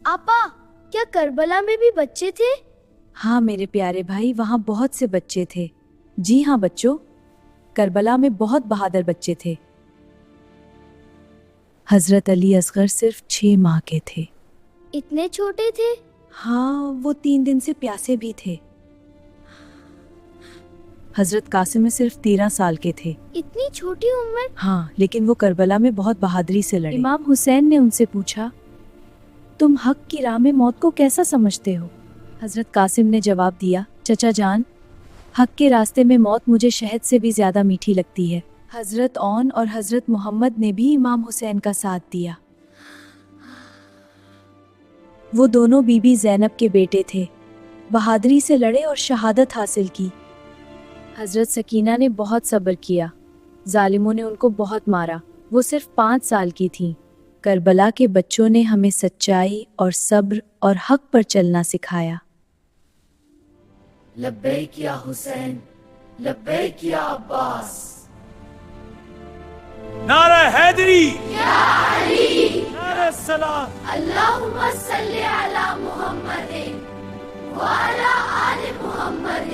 آپا کیا کربلا میں بھی بچے تھے؟ ہاں میرے پیارے بھائی، وہاں بہت سے بچے تھے۔ جی ہاں بچوں، کربلا میں بہت بہادر بچے تھے۔ حضرت علی اصغر صرف 6 ماہ کے تھے۔ اتنے چھوٹے تھے؟ ہاں، وہ 3 دن سے پیاسے بھی تھے۔ حضرت قاسم صرف 13 سال کے تھے۔ اتنی چھوٹی عمر؟ ہاں، لیکن وہ کربلا میں بہت بہادری سے لڑے۔ امام حسین نے ان سے پوچھا، تم حق کی راہ میں موت کو کیسا سمجھتے ہو؟ حضرت قاسم نے جواب دیا، چچا جان، حق کے راستے میں موت مجھے شہد سے بھی زیادہ میٹھی لگتی ہے۔ حضرت اون اور حضرت محمد نے بھی امام حسین کا ساتھ دیا۔ وہ دونوں بی بی زینب کے بیٹے تھے، بہادری سے لڑے اور شہادت حاصل کی۔ حضرت سکینہ نے بہت صبر کیا، ظالموں نے ان کو بہت مارا۔ وہ صرف 5 سال کی تھیں۔ کربلا کے بچوں نے ہمیں سچائی اور صبر اور حق پر چلنا سکھایا۔ لبیک یا حسین، لبیک یا عباس۔ نعرہ حیدری، یا علی، نعرہ صلاۃ، اللہم صلی علی محمد وعلی آل محمد۔